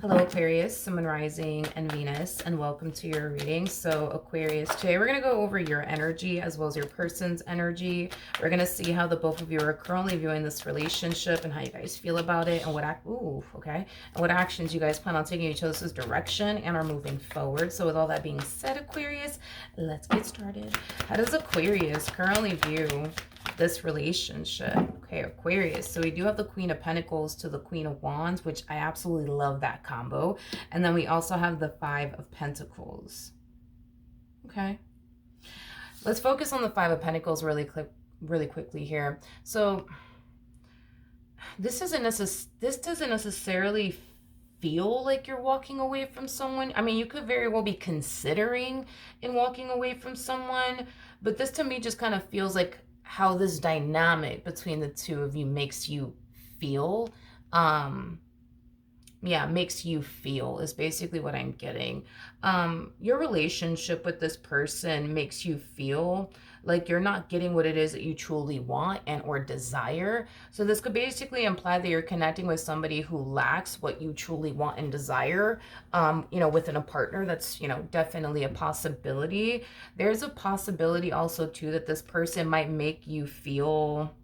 Hello Aquarius, Sun, Rising, and Venus, and welcome to your reading. So Aquarius, today we're going to go over your energy as well as your person's energy. We're going to see how the both of you are currently viewing this relationship and how you guys feel about it and and what actions you guys plan on taking each other's direction and are moving forward. So with all that being said, Aquarius, let's get started. How does Aquarius currently view this relationship? Okay, Aquarius, so we do have the Queen of Pentacles to the Queen of Wands, which I absolutely love that combo. And then we also have the Five of Pentacles. Okay, let's focus on the Five of Pentacles really quickly here. So this doesn't necessarily feel like you're walking away from someone. I mean, you could very well be considering in walking away from someone, but this to me just kind of feels like how this dynamic between the two of you makes you feel. Makes you feel is basically what I'm getting. Your relationship with this person makes you feel like you're not getting what it is that you truly want and or desire. So this could basically imply that you're connecting with somebody who lacks what you truly want and desire, within a partner. That's, definitely a possibility. There's a possibility also too that this person might make you feel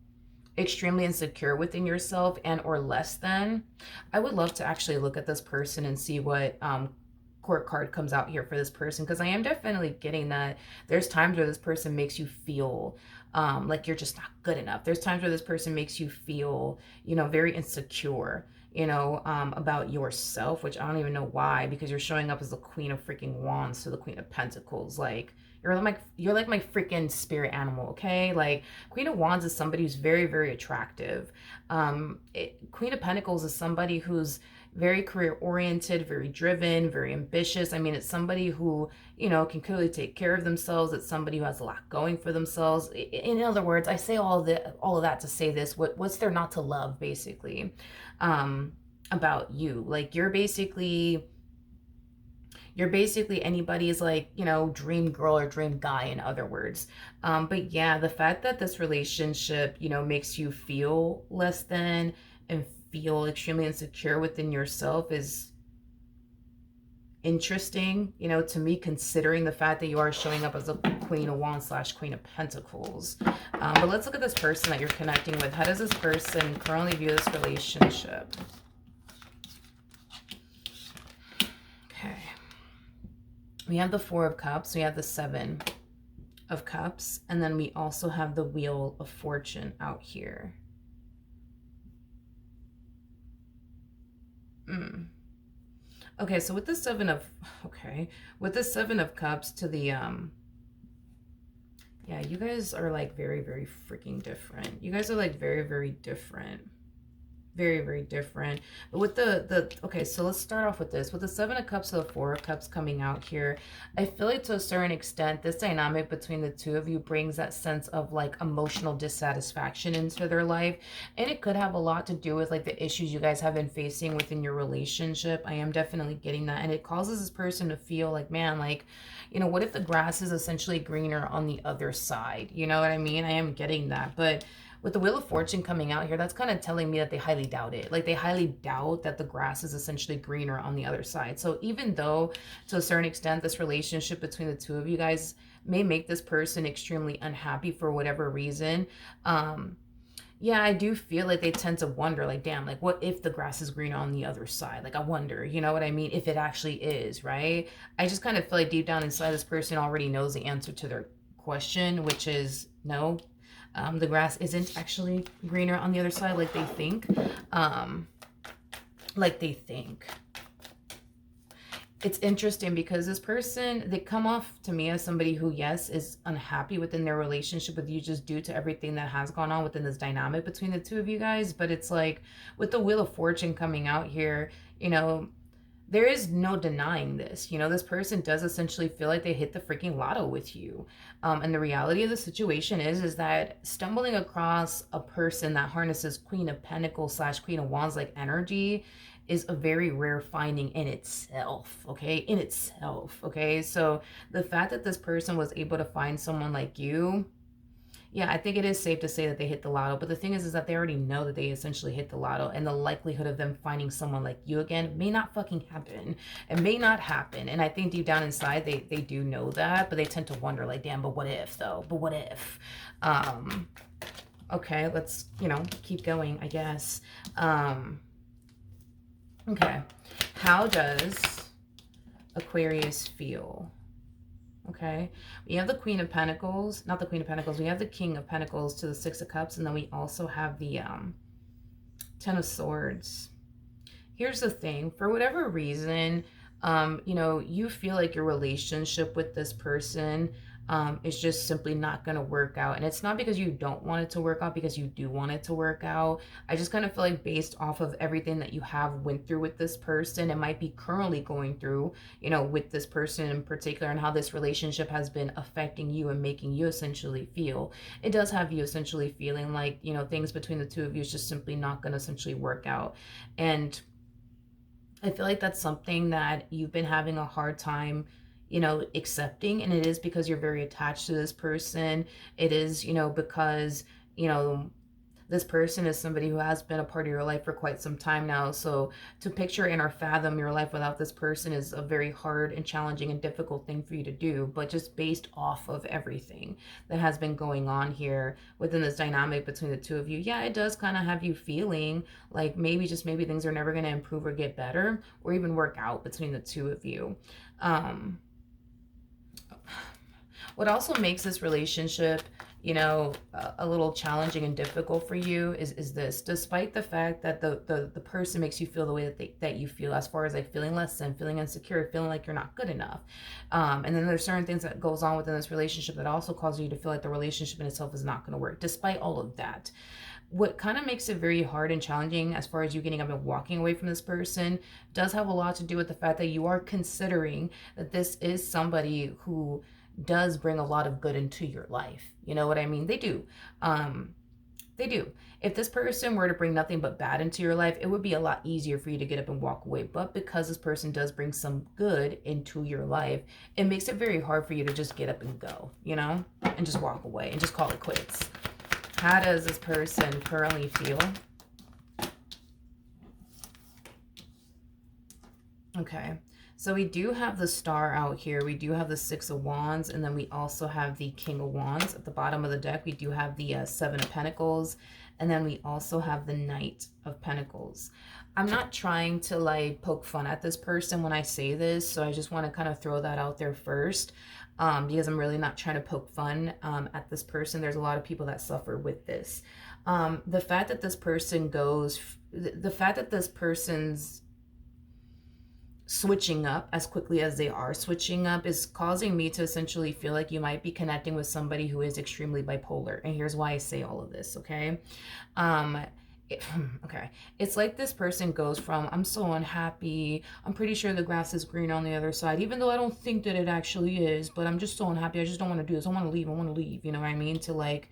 extremely insecure within yourself and or less than. I would love to actually look at this person and see what court card comes out here for this person, because I am definitely getting that there's times where this person makes you feel like you're just not good enough. There's times where this person makes you feel, very insecure, about yourself, which I don't even know why, because you're showing up as the Queen of freaking Wands to the Queen of Pentacles. Like, you're like my freaking spirit animal, okay? Like, Queen of Wands is somebody who's very, very attractive. Queen of Pentacles is somebody who's very career oriented, very driven, very ambitious. I mean, it's somebody who, can clearly take care of themselves. It's somebody who has a lot going for themselves. In other words, I say all of that to say this: what's there not to love, basically, about you? Like, you're basically anybody's, like, dream girl or dream guy, in other words. But yeah, the fact that this relationship, makes you feel less than and feel extremely insecure within yourself is interesting, to me, considering the fact that you are showing up as a Queen of Wands / Queen of Pentacles. But let's look at this person that you're connecting with. How does this person currently view this relationship? Okay. We have the Four of Cups, we have the Seven of Cups, and then we also have the Wheel of Fortune out here. Okay, so with the Seven of Cups to the, yeah, you guys are like very, very freaking different. You guys are like very, very different. Very, very different. But with okay, so let's start off with this. With the Seven of Cups to the Four of Cups coming out here, I feel like to a certain extent, this dynamic between the two of you brings that sense of like emotional dissatisfaction into their life. And it could have a lot to do with like the issues you guys have been facing within your relationship. I am definitely getting that. And it causes this person to feel like, man, like, what if the grass is essentially greener on the other side? You know what I mean? I am getting that. But with the Wheel of Fortune coming out here, that's kind of telling me that they highly doubt it. Like, they highly doubt that the grass is essentially greener on the other side. So even though, to a certain extent, this relationship between the two of you guys may make this person extremely unhappy for whatever reason, yeah, I do feel like they tend to wonder, like, damn, like, what if the grass is greener on the other side? Like, I wonder, you know what I mean? If it actually is, right? I just kind of feel like deep down inside, this person already knows the answer to their question, which is no. The grass isn't actually greener on the other side like they think. It's interesting because this person, they come off to me as somebody who, yes, is unhappy within their relationship with you just due to everything that has gone on within this dynamic between the two of you guys. But it's like, with the Wheel of Fortune coming out here, there is no denying this. This person does essentially feel like they hit the freaking lotto with you. And the reality of the situation is that stumbling across a person that harnesses Queen of Pentacles / Queen of Wands like energy is a very rare finding in itself, okay? So the fact that this person was able to find someone like you Yeah, I think it is safe to say that they hit the lotto. But the thing is that they already know that they essentially hit the lotto, and the likelihood of them finding someone like you again may not fucking happen. It may not happen. And I think deep down inside, they do know that, but they tend to wonder, like, damn, but what if though? But what if? Um, okay, let's, keep going, I guess. Okay. How does Aquarius feel? Okay, we have the Queen of Pentacles, not the Queen of Pentacles, we have the King of Pentacles to the Six of Cups, and then we also have the Ten of Swords. Here's the thing, for whatever reason, you feel like your relationship with this person is just simply not going to work out. And it's not because you don't want it to work out, because you do want it to work out. I just kind of feel like based off of everything that you have went through with this person, it might be currently going through, with this person in particular, and how this relationship has been affecting you and making you essentially feel. It does have you essentially feeling like, things between the two of you is just simply not going to essentially work out. And I feel like that's something that you've been having a hard time, accepting. And it is because you're very attached to this person. It is, because, this person is somebody who has been a part of your life for quite some time now. So to picture and or fathom your life without this person is a very hard and challenging and difficult thing for you to do. But just based off of everything that has been going on here within this dynamic between the two of you, yeah, it does kind of have you feeling like maybe things are never going to improve or get better or even work out between the two of you. What also makes this relationship, a little challenging and difficult for you is this. Despite the fact that the person makes you feel the way that you feel, as far as like feeling less than, feeling insecure, feeling like you're not good enough. And then there's certain things that goes on within this relationship that also cause you to feel like the relationship in itself is not going to work. Despite all of that, what kind of makes it very hard and challenging as far as you getting up and walking away from this person does have a lot to do with the fact that you are considering that this is somebody who does bring a lot of good into your life. You know what I mean? They do. They do. If this person were to bring nothing but bad into your life, it would be a lot easier for you to get up and walk away. But because this person does bring some good into your life, it makes it very hard for you to just get up and go, and just walk away and just call it quits. How does this person currently feel? Okay. So we do have the Star out here. We do have the Six of Wands. And then we also have the King of Wands. At the bottom of the deck, we do have the Seven of Pentacles. And then we also have the Knight of Pentacles. I'm not trying to like poke fun at this person when I say this. So I just want to kind of throw that out there first. Because I'm really not trying to poke fun at this person. There's a lot of people that suffer with this. The fact that this person the fact that this person's switching up as quickly as they are switching up is causing me to essentially feel like you might be connecting with somebody who is extremely bipolar. And here's why I say all of this, okay? Okay, it's like this person goes from, I'm so unhappy, I'm pretty sure the grass is green on the other side, even though I don't think that it actually is, but I'm just so unhappy, I just don't want to do this, I want to leave, you know what I mean? To like,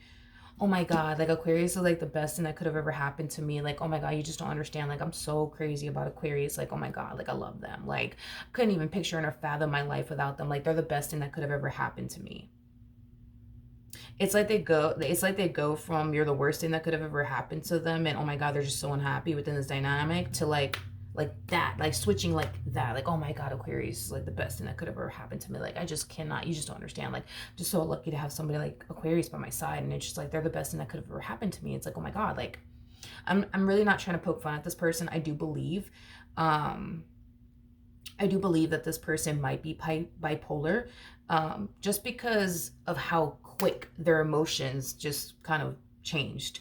oh my God, like Aquarius is like the best thing that could have ever happened to me. Like, oh my God, you just don't understand. Like, I'm so crazy about Aquarius. Like, oh my God, like I love them. Like, couldn't even picture or fathom my life without them. Like, they're the best thing that could have ever happened to me. It's like they go from you're the worst thing that could have ever happened to them, and oh my God, they're just so unhappy within this dynamic, to like that, like switching like that, like, oh my God, Aquarius is like the best thing that could have ever happened to me. Like, I just cannot, you just don't understand. Like, I'm just so lucky to have somebody like Aquarius by my side, and it's just like they're the best thing that could have ever happened to me. It's like, oh my God, like I'm really not trying to poke fun at this person. I do believe that this person might be bipolar, just because of how quick their emotions just kind of changed.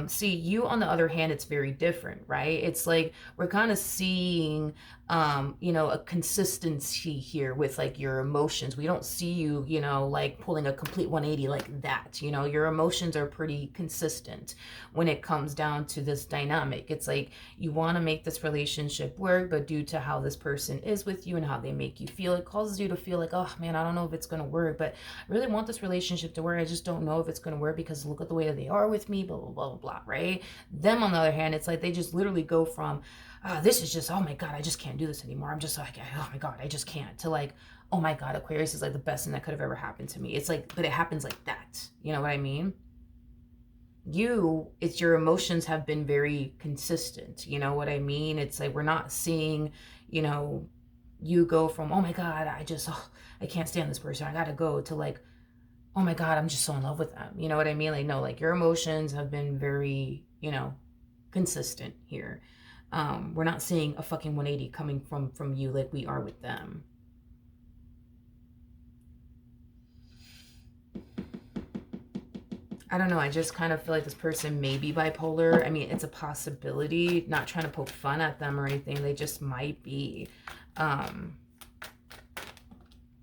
See, you on the other hand, it's very different, right? It's like we're kind of seeing a consistency here with like your emotions. We don't see you, like pulling a complete 180 like that. Your emotions are pretty consistent when it comes down to this dynamic. It's like you want to make this relationship work, but due to how this person is with you and how they make you feel, it causes you to feel like, oh man, I don't know if it's going to work, but I really want this relationship to work. I just don't know if it's going to work because look at the way that they are with me, blah, blah, blah, blah, right? Them, on the other hand, it's like they just literally go from, this is just, oh my God, I just can't do this anymore. I'm just like, oh my God, I just can't. To like, oh my God, Aquarius is like the best thing that could have ever happened to me. It's like, but it happens like that. You know what I mean? It's your emotions have been very consistent. You know what I mean? It's like, we're not seeing, you know, you go from, oh my God, I can't stand this person, I gotta go, to like, oh my God, I'm just so in love with them. You know what I mean? Like, no, like your emotions have been very, consistent here. We're not seeing a fucking 180 coming from you like we are with them. I don't know. I just kind of feel like this person may be bipolar. I mean, it's a possibility. Not trying to poke fun at them or anything. They just might be. Um,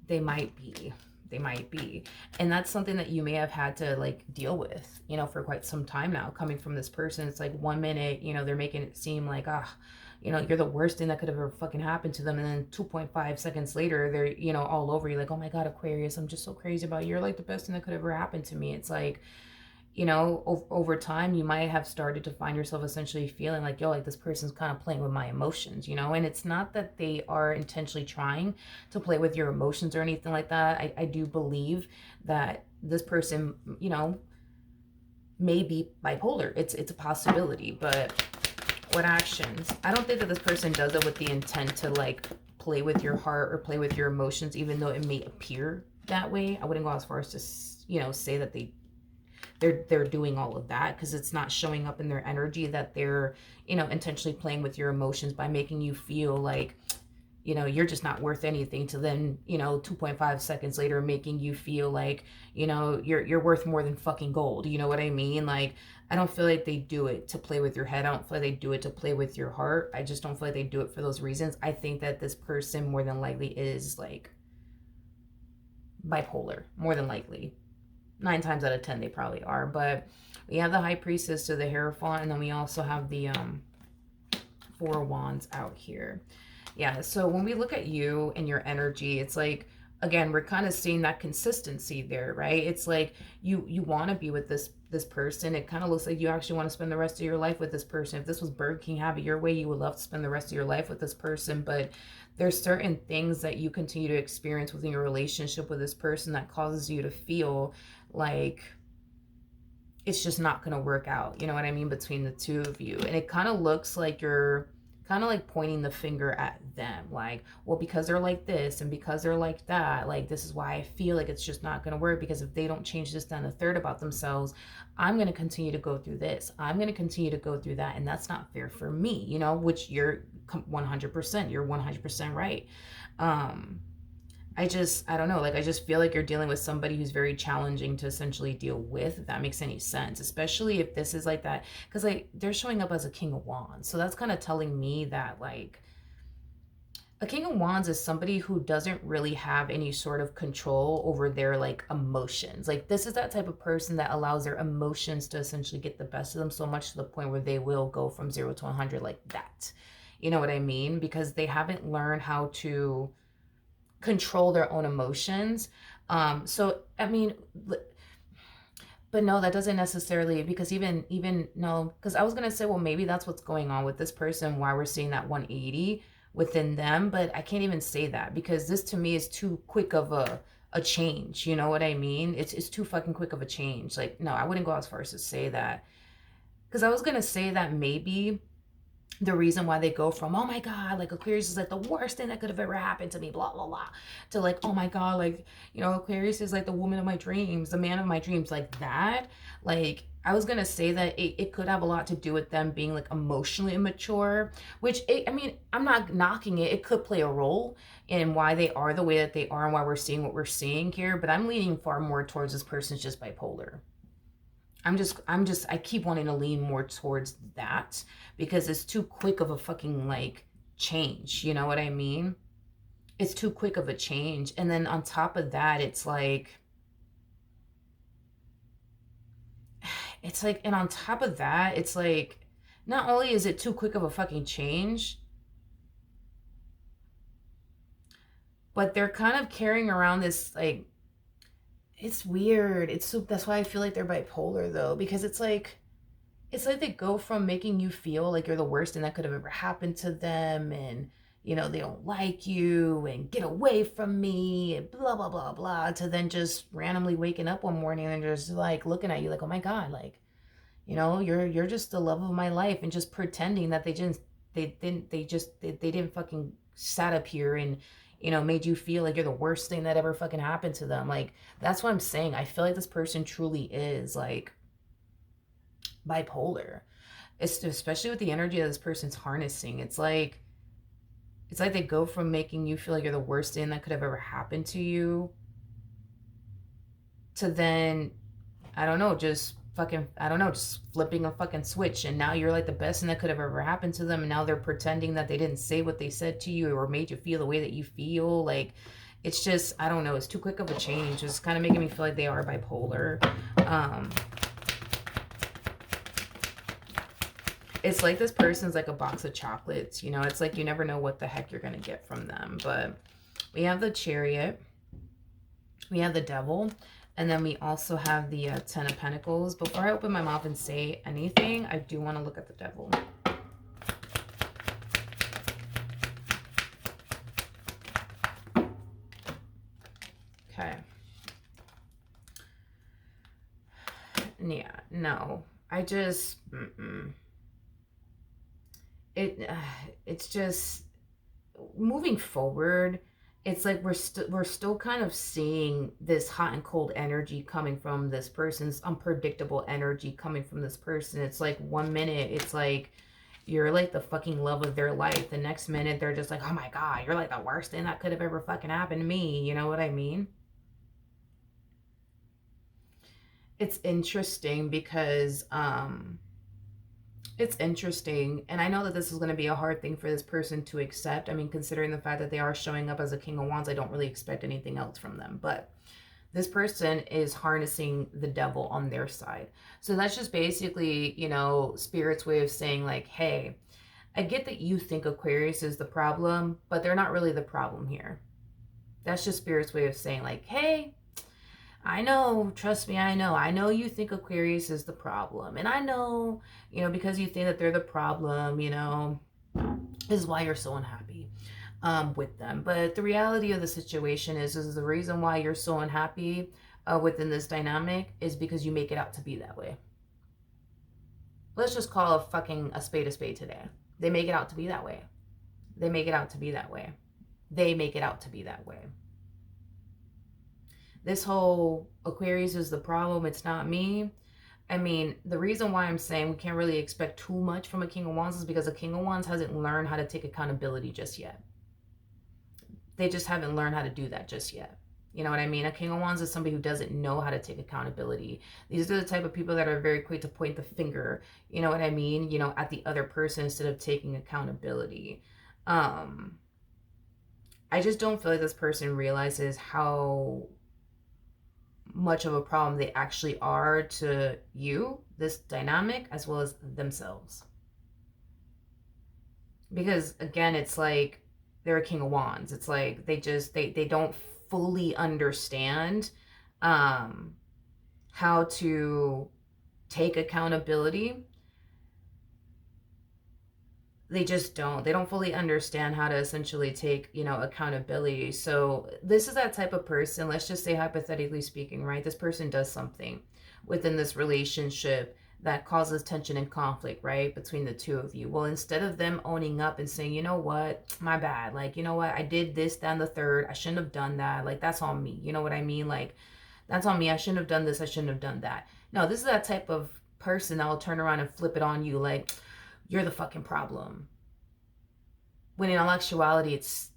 they might be. They might be. And that's something that you may have had to like deal with, for quite some time now, coming from this person. It's like 1 minute, they're making it seem like, you're the worst thing that could have ever fucking happened to them. And then 2.5 seconds later, they're, all over you like, oh my God, Aquarius, I'm just so crazy about you. You're like the best thing that could ever happen to me. It's like, over time, you might have started to find yourself essentially feeling like, yo, like this person's kind of playing with my emotions, and it's not that they are intentionally trying to play with your emotions or anything like that. I do believe that this person, may be bipolar. It's a possibility, but what actions? I don't think that this person does it with the intent to like play with your heart or play with your emotions, even though it may appear that way. I wouldn't go as far as to, say that they're doing all of that, because it's not showing up in their energy that they're, intentionally playing with your emotions by making you feel like, you're just not worth anything, to then, 2.5 seconds later making you feel like, you're worth more than fucking gold. You know what I mean? Like, I don't feel like they do it to play with your head. I don't feel like they do it to play with your heart. I just don't feel like they do it for those reasons. I think that this person more than likely is like bipolar, more than likely. 9 times out of 10 they probably are. But we have the High Priestess to the Hierophant, and then we also have the 4 Wands out here. Yeah, so when we look at you and your energy, it's like, again, we're kind of seeing that consistency there, right? It's like you want to be with this person. It kind of looks like you actually want to spend the rest of your life with this person. If this was Burger King, have it your way, you would love to spend the rest of your life with this person. But there's certain things that you continue to experience within your relationship with this person that causes you to feel like it's just not going to work out, you know what I mean, between the two of you. And it kind of looks like you're kind of like pointing the finger at them, like, well, because they're like this and because they're like that, like, this is why I feel like it's just not going to work, because if they don't change this down the third about themselves, I'm going to continue to go through this, I'm going to continue to go through that, and that's not fair for me, which you're 100% right. I don't know, like, I just feel like you're dealing with somebody who's very challenging to essentially deal with, if that makes any sense, especially if this is like that, because like they're showing up as a King of Wands. So that's kind of telling me that like a King of Wands is somebody who doesn't really have any sort of control over their like emotions. Like, this is that type of person that allows their emotions to essentially get the best of them, so much to the point where they will go from 0 to 100 like that. You know what I mean? Because they haven't learned how to control their own emotions. So I mean, but no, that doesn't necessarily, because even no, because I was gonna say, well, maybe that's what's going on with this person, why we're seeing that 180 within them, but I can't even say that, because this to me is too quick of a change. You know what I mean? It's too fucking quick of a change. Like, no, I wouldn't go as far as to say that, because I was gonna say that maybe the reason why they go from, oh my God, like Aquarius is like the worst thing that could have ever happened to me, blah, blah, blah, to like, oh my God, like, Aquarius is like the woman of my dreams, the man of my dreams, like that. Like, I was going to say that it could have a lot to do with them being like emotionally immature, which I mean, I'm not knocking it. It could play a role in why they are the way that they are and why we're seeing what we're seeing here. But I'm leaning far more towards this person's just bipolar. I keep wanting to lean more towards that, because it's too quick of a fucking like change. You know what I mean? It's too quick of a change. And then on top of that, it's like, and on top of that, it's like, not only is it too quick of a fucking change, but they're kind of carrying around this like, it's weird. That's why I feel like they're bipolar though, because it's like, it's like they go from making you feel like you're the worst thing that could have ever happened to them, and they don't like you and get away from me and blah blah blah blah, to then just randomly waking up one morning and just like looking at you like, oh my god, like, you're just the love of my life, and just pretending that they didn't fucking sat up here and made you feel like you're the worst thing that ever fucking happened to them. Like, that's what I'm saying. I feel like this person truly is like bipolar. It's especially with the energy that this person's harnessing. It's like they go from making you feel like you're the worst thing that could have ever happened to you, to then, I don't know, just fucking, I don't know, just flipping a fucking switch, and now you're like the best thing that could have ever happened to them, and now they're pretending that they didn't say what they said to you or made you feel the way that you feel. Like, it's just, I don't know, it's too quick of a change. It's kind of making me feel like they are bipolar. It's like this person's like a box of chocolates, it's like you never know what the heck you're gonna get from them. But we have the Chariot, we have the Devil, and then we also have the Ten of Pentacles. Before I open my mouth and say anything, I do want to look at the Devil. Okay. Yeah, no. I just... It's just... Moving forward, it's like we're still kind of seeing this hot and cold energy coming from this person's unpredictable energy coming from this person. It's like 1 minute it's like you're like the fucking love of their life, the next minute they're just like, oh my god, you're like the worst thing that could have ever fucking happened to me. You know what I mean? It's interesting because it's interesting, and I know that this is going to be a hard thing for this person to accept. I mean, considering the fact that they are showing up as a King of Wands, I don't really expect anything else from them. But this person is harnessing the Devil on their side. So that's just basically, Spirit's way of saying like, hey, I get that you think Aquarius is the problem, but they're not really the problem here. That's just Spirit's way of saying like, hey, I know, trust me, I know you think Aquarius is the problem. And I know, because you think that they're the problem, this is why you're so unhappy with them. But the reality of the situation is the reason why you're so unhappy within this dynamic is because you make it out to be that way. Let's just call a spade today. They make it out to be that way. They make it out to be that way. They make it out to be that way. This whole Aquarius is the problem, it's not me. I mean, the reason why I'm saying we can't really expect too much from a King of Wands is because a King of Wands hasn't learned how to take accountability just yet. They just haven't learned how to do that just yet. You know what I mean? A King of Wands is somebody who doesn't know how to take accountability. These are the type of people that are very quick to point the finger, you know what I mean? At the other person instead of taking accountability. I just don't feel like this person realizes how much of a problem they actually are to you, this dynamic, as well as themselves. Because again, it's like they're a King of Wands. It's like they don't fully understand how to take accountability. They just don't. They don't fully understand how to essentially take, accountability. So this is that type of person, let's just say hypothetically speaking, right? This person does something within this relationship that causes tension and conflict, right? Between the two of you. Well, instead of them owning up and saying, you know what, my bad. Like, you know what, I did this, that, and the third. I shouldn't have done that. Like, that's on me. You know what I mean? Like, that's on me. I shouldn't have done this. I shouldn't have done that. No, this is that type of person that will turn around and flip it on you. Like, you're the fucking problem. When in all actuality, it's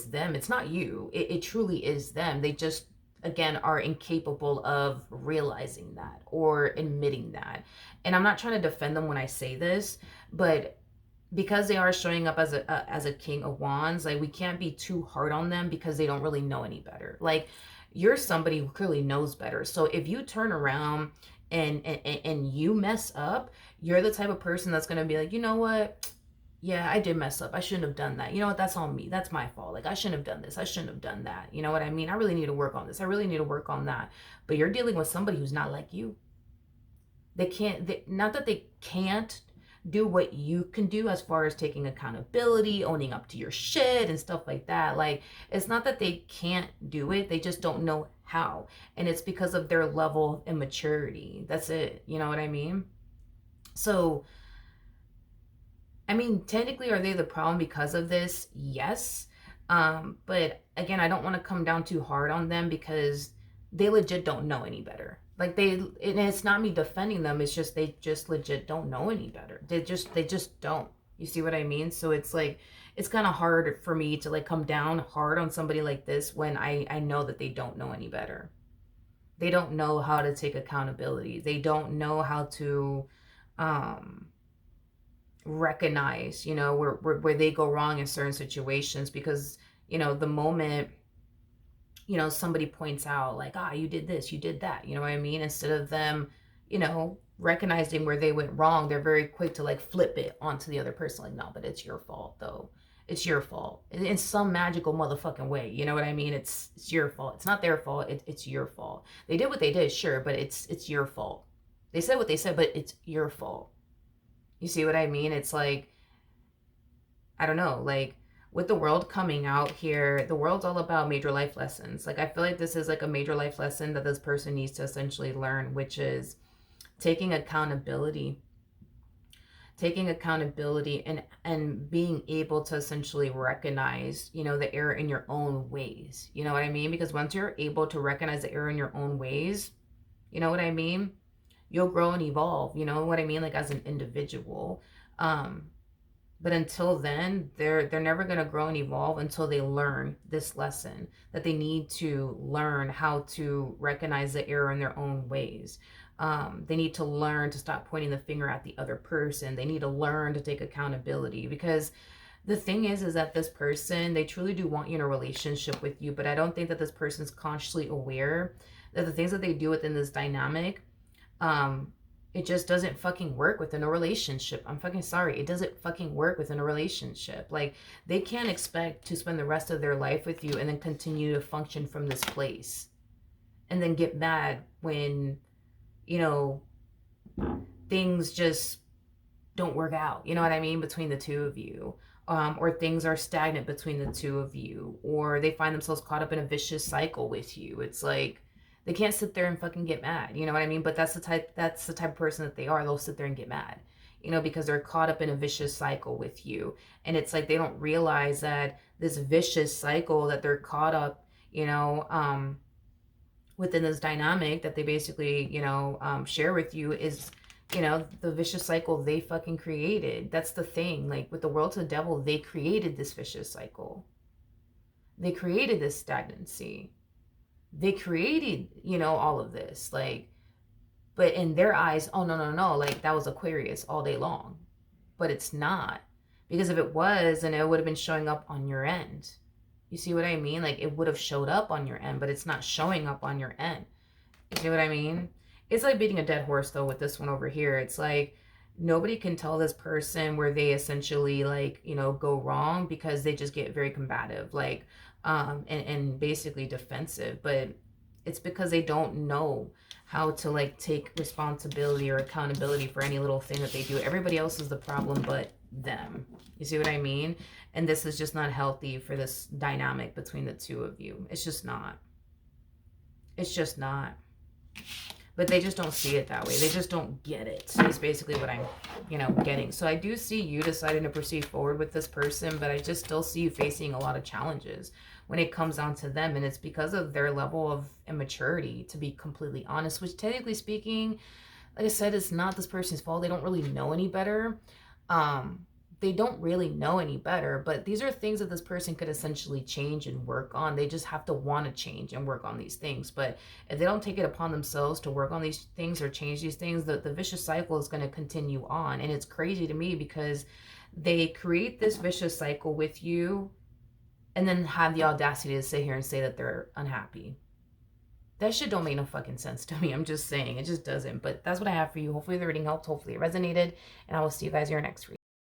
them. It's not you. It truly is them. They just, again, are incapable of realizing that or admitting that. And I'm not trying to defend them when I say this, but because they are showing up as a King of Wands, like, we can't be too hard on them because they don't really know any better. Like, you're somebody who clearly knows better. So if you turn around and you mess up, you're the type of person that's going to be like, you know what? Yeah, I did mess up. I shouldn't have done that. You know what? That's on me. That's my fault. Like, I shouldn't have done this. I shouldn't have done that. You know what I mean? I really need to work on this. I really need to work on that. But you're dealing with somebody who's not like you. not that they can't do what you can do as far as taking accountability, owning up to your shit and stuff like that. Like, it's not that they can't do it, they just don't know how. And it's because of their level of immaturity. That's it. You know what I mean? So, I mean, technically, are they the problem because of this? Yes. But again, I don't want to come down too hard on them because they legit don't know any better. Like and it's not me defending them. It's just they just legit don't know any better. They just don't. You see what I mean? So it's like it's kind of hard for me to like come down hard on somebody like this when I know that they don't know any better. They don't know how to take accountability. They don't know how to recognize, you know, where they go wrong in certain situations, because, you know, the moment, you know, somebody points out like, you did this, you did that, you know what I mean? Instead of them, you know, recognizing where they went wrong, they're very quick to like flip it onto the other person. Like, no, but it's your fault though. It's your fault in some magical motherfucking way. You know what I mean? It's your fault. It's not their fault. It's your fault. They did what they did, sure, but it's your fault. They said what they said, but it's your fault. You see what I mean? It's like, I don't know, like with the world coming out here, the world's all about major life lessons. Like, I feel like this is like a major life lesson that this person needs to essentially learn, which is taking accountability and being able to essentially recognize, you know, the error in your own ways. You know what I mean? Because once you're able to recognize the error in your own ways, you know what I mean? You'll grow and evolve, you know what I mean? Like, as an individual. But until then, they're never going to grow and evolve until they learn this lesson, that they need to learn how to recognize the error in their own ways. They need to learn to stop pointing the finger at the other person. They need to learn to take accountability, because the thing is that this person, they truly do want you in a relationship with you, but I don't think that this person's consciously aware that the things that they do within this dynamic, it just doesn't fucking work within a relationship. I'm fucking sorry. It doesn't fucking work within a relationship. Like, they can't expect to spend the rest of their life with you and then continue to function from this place and then get mad when, you know, things just don't work out. You know what I mean? Between the two of you. Or things are stagnant between the two of you. Or they find themselves caught up in a vicious cycle with you. It's like, they can't sit there and fucking get mad. You know what I mean? But that's the type of person that they are. They'll sit there and get mad, you know, because they're caught up in a vicious cycle with you. And it's like, they don't realize that this vicious cycle that they're caught up, you know, within this dynamic that they basically, you know, share with you is, you know, the vicious cycle they fucking created. That's the thing. Like, with the world to the devil, they created this vicious cycle. They created this stagnancy. They created, you know, all of this, like, but in their eyes, oh, no, like, that was Aquarius all day long. But it's not, because if it was, then it would have been showing up on your end. You see what I mean? Like, it would have showed up on your end, but it's not showing up on your end. You see what I mean? It's like beating a dead horse, though, with this one over here. It's like, nobody can tell this person where they essentially, like, you know, go wrong, because they just get very combative, like, and basically defensive. But it's because they don't know how to, like, take responsibility or accountability for any little thing that they do. Everybody else is the problem but them. You see what I mean? And this is just not healthy for this dynamic between the two of you. It's just not. It's just not. But they just don't see it that way. They just don't get it. It's basically what I'm, you know, getting. So I do see you deciding to proceed forward with this person, but I just still see you facing a lot of challenges when it comes down to them. And it's because of their level of immaturity, to be completely honest, which, technically speaking, like I said, it's not this person's fault. They don't really know any better. They don't really know any better, but these are things that this person could essentially change and work on. They just have to want to change and work on these things. But if they don't take it upon themselves to work on these things or change these things, the vicious cycle is going to continue on. And it's crazy to me, because they create this vicious cycle with you and then have the audacity to sit here and say that they're unhappy. That shit don't make no fucking sense to me. I'm just saying, it just doesn't. But that's what I have for you. Hopefully the reading helped. Hopefully it resonated. And I will see you guys in your next reading.